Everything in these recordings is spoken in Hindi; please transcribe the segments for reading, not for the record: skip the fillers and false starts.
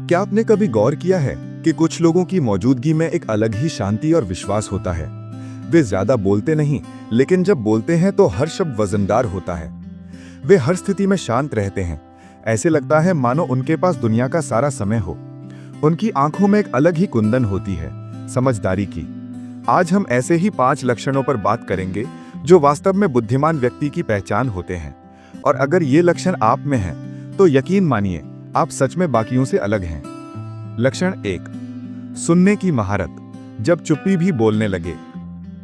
क्या आपने कभी गौर किया है कि कुछ लोगों की मौजूदगी में एक अलग ही शांति और विश्वास होता है। वे ज्यादा बोलते नहीं, लेकिन जब बोलते हैं तो हर शब्द वजनदार होता है। वे हर स्थिति में शांत रहते हैं। ऐसे लगता है मानो उनके पास दुनिया का सारा समय हो। उनकी आंखों में एक अलग ही कुंदन होती है, समझदारी की। आज हम ऐसे ही 5 लक्षणों पर बात करेंगे जो वास्तव में बुद्धिमान व्यक्ति की पहचान होते हैं। और अगर ये लक्षण आप में हैं, तो यकीन मानिए आप सच में बाकियों से अलग हैं। लक्षण 1, सुनने की महारत, जब चुप्पी भी बोलने लगे।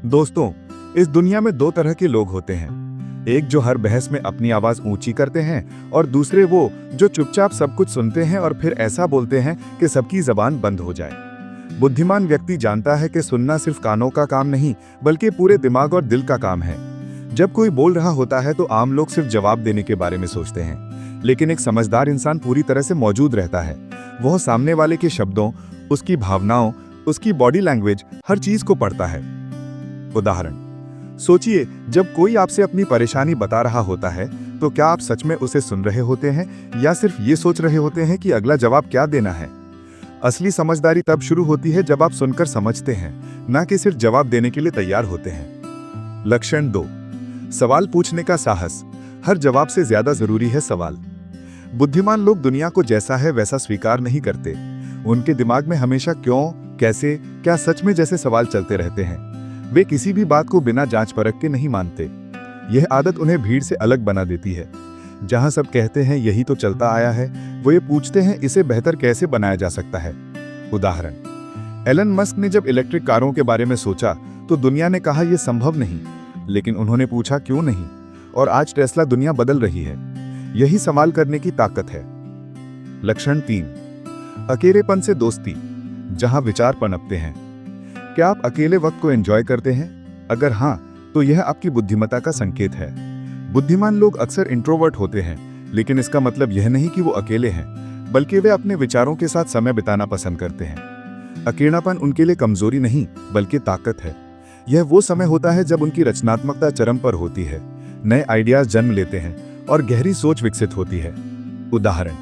दोस्तों, इस दुनिया में 2 तरह के लोग होते हैं। एक जो हर बहस में अपनी आवाज ऊंची करते हैं, और दूसरे वो जो चुपचाप सब कुछ सुनते हैं और फिर ऐसा बोलते हैं कि सबकी जबान बंद हो जाए। बुद्धिमान व्यक्ति जानता है कि सुनना सिर्फ कानों का काम नहीं, बल्कि पूरे दिमाग और दिल का काम है। जब कोई बोल रहा होता है तो आम लोग सिर्फ जवाब देने के बारे में सोचते हैं, लेकिन एक समझदार इंसान पूरी तरह से मौजूद रहता है। वह सामने वाले के शब्दों, उसकी भावनाओं, उसकी बॉडी लैंग्वेज, हर चीज को पढ़ता है। उदाहरण सोचिए, जब कोई आपसे अपनी परेशानी बता रहा होता है, तो क्या आप सच में उसे सुन रहे होते हैं या सिर्फ ये सोच रहे होते हैं कि अगला जवाब क्या देना है? असली समझदारी तब शुरू होती है जब आप सुनकर समझते हैं, ना कि सिर्फ जवाब देने के लिए तैयार होते हैं। लक्षण 2, सवाल पूछने का साहस, हर जवाब से ज्यादा जरूरी है सवाल। बुद्धिमान लोग दुनिया को जैसा है वैसा स्वीकार नहीं करते। उनके दिमाग में हमेशा क्यों, कैसे, क्या सच में जैसे सवाल चलते रहते हैं। वे किसी भी बात को बिना जांच परख के नहीं मानते। यह आदत उन्हें भीड़ से अलग बना देती है। जहां सब कहते हैं यही तो चलता आया है, वो ये पूछते हैं इसे बेहतर कैसे बनाया जा सकता है। उदाहरण, एलन मस्क ने जब इलेक्ट्रिक कारों के बारे में सोचा तो दुनिया ने कहा यह संभव नहीं, लेकिन उन्होंने पूछा क्यों नहीं, और आज टेस्ला दुनिया बदल रही है। यही सवाल करने की ताकत है। लक्षण 3, अकेलेपन से दोस्ती, जहां विचार पनपते हैं। क्या आप अकेले वक्त को एंजॉय करते हैं? अगर हां, तो यह आपकी बुद्धिमत्ता का संकेत है। बुद्धिमान लोग अक्सर इंट्रोवर्ट होते हैं, लेकिन इसका मतलब यह नहीं कि वो अकेले हैं, बल्कि वे अपने विचारों के साथ समय बिताना पसंद करते हैं। अकेलापन उनके लिए कमजोरी नहीं, बल्कि ताकत है। यह वो समय होता है जब उनकी रचनात्मकता चरम पर होती है, नए आइडियाज जन्म लेते हैं और गहरी सोच विकसित होती है। उदाहरण,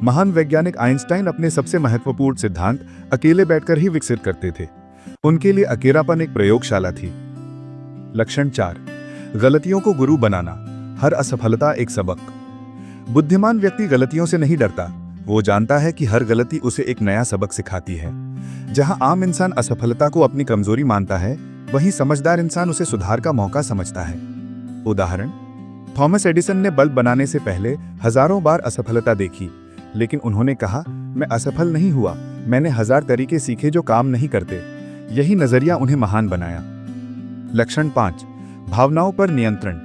महान वैज्ञानिक आइंस्टाइन अपने सबसे महत्वपूर्ण सिद्धांत अकेले बैठकर ही विकसित करते थे। उनके लिए अकेलापन एक प्रयोगशाला थी। लक्षण 4, गलतियों को गुरु बनाना, हर असफलता एक सबक। बुद्धिमान व्यक्ति गलतियों से नहीं डरता। वो जानता है कि हर गलती उसे एक नया सबक सिखाती है। जहां आम इंसान असफलता को अपनी कमजोरी मानता है, वहीं समझदार इंसान उसे सुधार का मौका समझता है। उदाहरण, थॉमस एडिसन ने बल्ब बनाने से पहले हजारों बार असफलता देखी, लेकिन उन्होंने कहा, मैं असफल नहीं हुआ, मैंने 1000 तरीके सीखे जो काम नहीं करते। यही नजरिया उन्हें महान बनाया। लक्षण 5, भावनाओं पर नियंत्रण,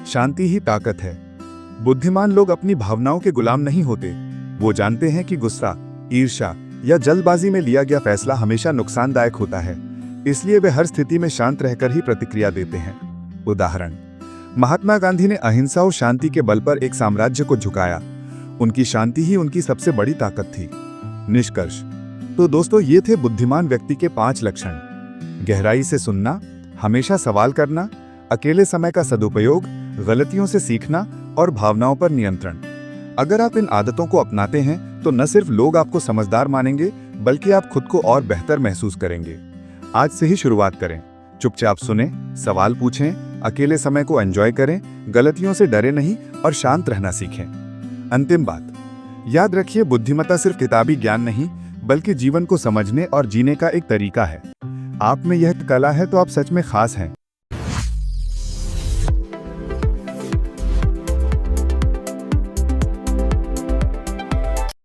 शांति ही ताकत है। बुद्धिमान लोग अपनी भावनाओं के गुलाम नहीं होते। वो जानते हैं कि गुस्सा, ईर्ष्या या जल्दबाजी में लिया गया फैसला हमेशा नुकसानदायक होता है, इसलिए वे हर स्थिति में शांत रहकर ही प्रतिक्रिया देते हैं। उदाहरण, महात्मा गांधी ने अहिंसा और शांति के बल पर एक साम्राज्य को झुकाया। उनकी शांति ही उनकी सबसे बड़ी ताकत थी। निष्कर्ष, तो दोस्तों, ये थे बुद्धिमान व्यक्ति के 5 लक्षण। गहराई से सुनना, हमेशा सवाल करना, अकेले समय का सदुपयोग, गलतियों से सीखना और भावनाओं पर नियंत्रण। अगर आप इन आदतों को अपनाते हैं तो न सिर्फ लोग आपको समझदार मानेंगे, बल्कि आप खुद को और बेहतर महसूस करेंगे। आज से ही शुरुआत करें। चुपचाप सुनें, सवाल पूछें, अकेले समय को एंजॉय करें, गलतियों से डरे नहीं और शांत रहना सीखें। अंतिम बात, याद रखिए, बुद्धिमत्ता सिर्फ किताबी ज्ञान नहीं, बल्कि जीवन को समझने और जीने का एक तरीका है। आप में यह कला है तो आप सच में खास हैं।